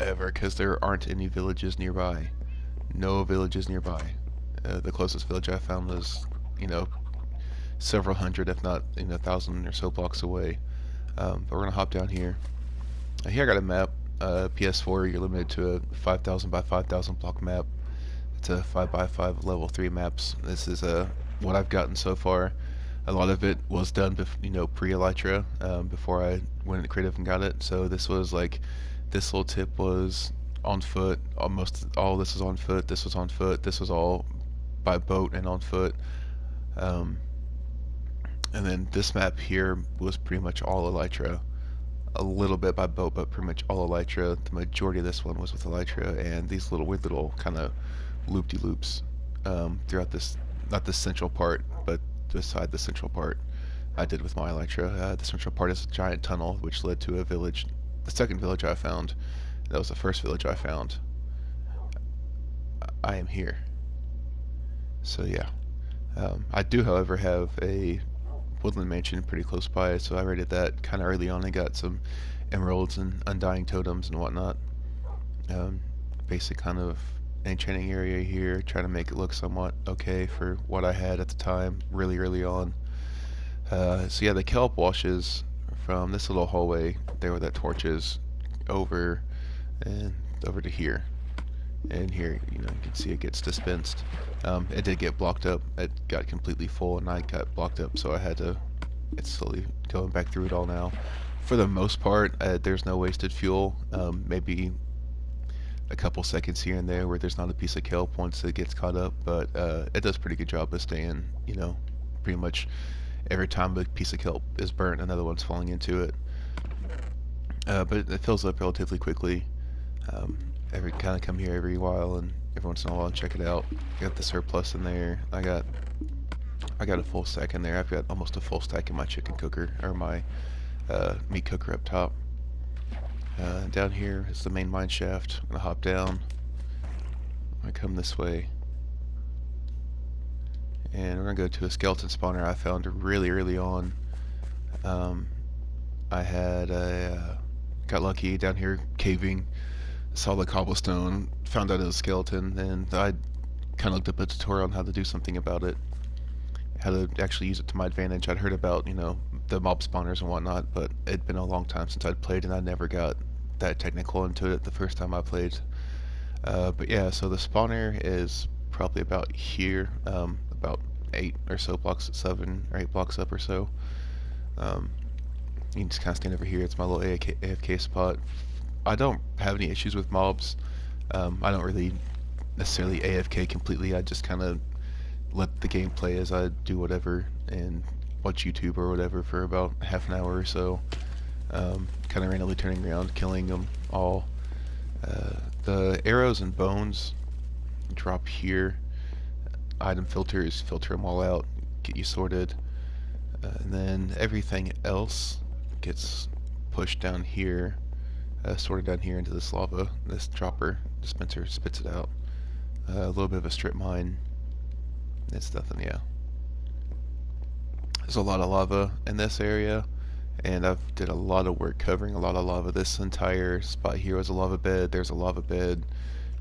forever because there aren't any villages nearby. No villages nearby. The closest village I found was, you know, several hundred, if not, 1,000 or so blocks away. But we're gonna hop down here. Here I got a map. PS4, you're limited to a 5,000 by 5,000 block map. It's a 5 by 5 level 3 maps. This is what I've gotten so far. A lot of it was done, pre-Elytra, before I went into creative and got it. So this was like, this little tip was on foot. Almost all this was on foot. This was on foot. This was all by boat and on foot. And then this map here was pretty much all Elytra. A little bit by boat, but pretty much all Elytra. The majority of this one was with Elytra, and these little weird little kind of loop-de-loops throughout this, not the central part, but beside the central part I did with my Elytra. The central part is a giant tunnel which led to a village, the second village I found. That was the first village I found. I am here. So yeah. I do, however, have a woodland mansion pretty close by, so I raided that kind of early on and got some emeralds and undying totems and whatnot. Basic kind of enchanting area here, trying to make it look somewhat okay for what I had at the time, really early on. So yeah, the kelp washes from this little hallway there where that torch is over and over to here. And here, you can see it gets dispensed. It did get blocked up. It got completely full and I got blocked up, so I had to, it's slowly going back through it all now. For the most part, there's no wasted fuel. Maybe a couple seconds here and there where there's not a piece of kelp once it gets caught up, but it does a pretty good job of staying, pretty much every time a piece of kelp is burnt, another one's falling into it. But it fills up relatively quickly. Kind of come here every while and every once in a while and check it out. I got the surplus in there. I got a full stack in there. I've got almost a full stack in my chicken cooker, or my meat cooker up top. Down here is the main mine shaft. I'm gonna hop down. I come this way, and we're gonna go to a skeleton spawner I found really early on. I had got lucky down here caving. Saw the cobblestone, found out it was a skeleton, and I kind of looked up a tutorial on how to do something about it, how to actually use it to my advantage. I'd heard about, the mob spawners and whatnot, but it'd been a long time since I'd played, and I never got that technical into it the first time I played. But yeah, so the spawner is probably about here, about 8 or so blocks, 7 or 8 blocks up or so. You can just kind of stand over here. It's my little AFK spot. I don't have any issues with mobs. I don't really necessarily AFK completely. I just kind of let the game play as I do whatever and watch YouTube or whatever for about half an hour or so. Kind of randomly turning around, killing them all. The arrows and bones drop here. Item filters filter them all out, get you sorted. And then everything else gets pushed down here. Sorted down here into this lava. This dropper dispenser spits it out. A little bit of a strip mine. It's nothing, yeah. There's a lot of lava in this area, and I've did a lot of work covering a lot of lava. This entire spot here was a lava bed. There's a lava bed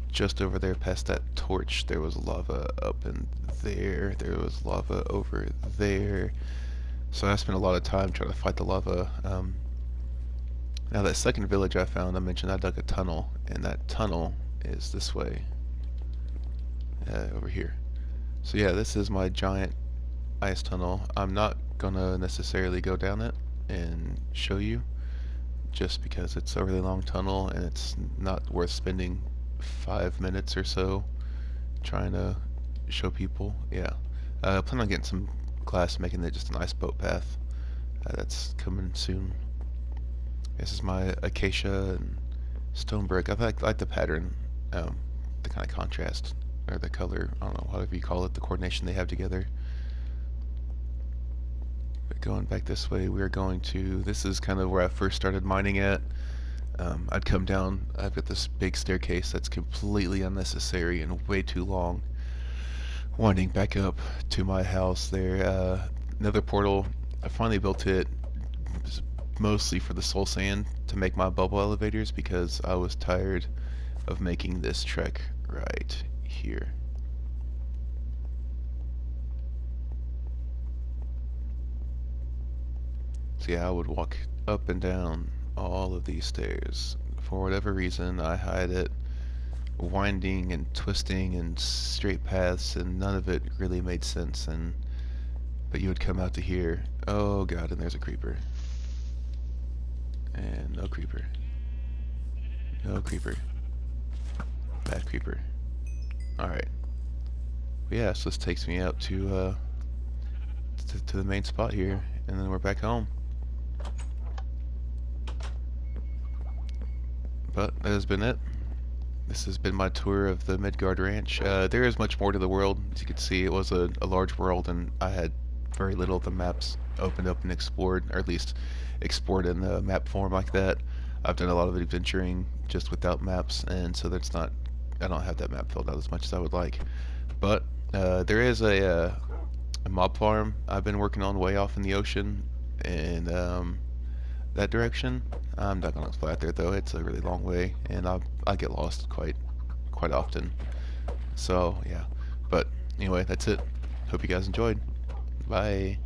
just over there past that torch. There was lava up in there. There was lava over there. So I spent a lot of time trying to fight the lava. Now that second village I found, I mentioned I dug a tunnel, and that tunnel is this way, over here. So yeah, this is my giant ice tunnel. I'm not gonna necessarily go down it and show you, just because it's a really long tunnel and it's not worth spending 5 minutes or so trying to show people. Yeah, I plan on getting some glass, making it just a nice boat path. That's coming soon. This is my acacia and stone brick. I like the pattern, the kind of contrast, or the color, I don't know, whatever you call it, the coordination they have together. But going back this way, we're going to, this is kind of where I first started mining at. I'd come down, I've got this big staircase that's completely unnecessary and way too long, winding back up to my house there. Another portal, I finally built it. mostly for the soul sand to make my bubble elevators because I was tired of making this trek right here. So yeah, I would walk up and down all of these stairs. For whatever reason, I had it winding and twisting and straight paths, and none of it really made sense. But you would come out to here. Oh god, and there's a creeper. And no creeper. No creeper. Bad creeper. Alright. Yeah, so this takes me out to the main spot here, and then we're back home. But that has been it. This has been my tour of the Midgard Ranch. There is much more to the world. As you can see, it was a large world, and I had very little of the maps opened up and explored, or at least explored in the map form like that. I've done a lot of adventuring just without maps, and so I don't have that map filled out as much as I would like. But there is a mob farm I've been working on way off in the ocean, and that direction. I'm not gonna fly out there though. It's a really long way, and I get lost quite often. So yeah, but anyway, that's it. Hope you guys enjoyed. Bye.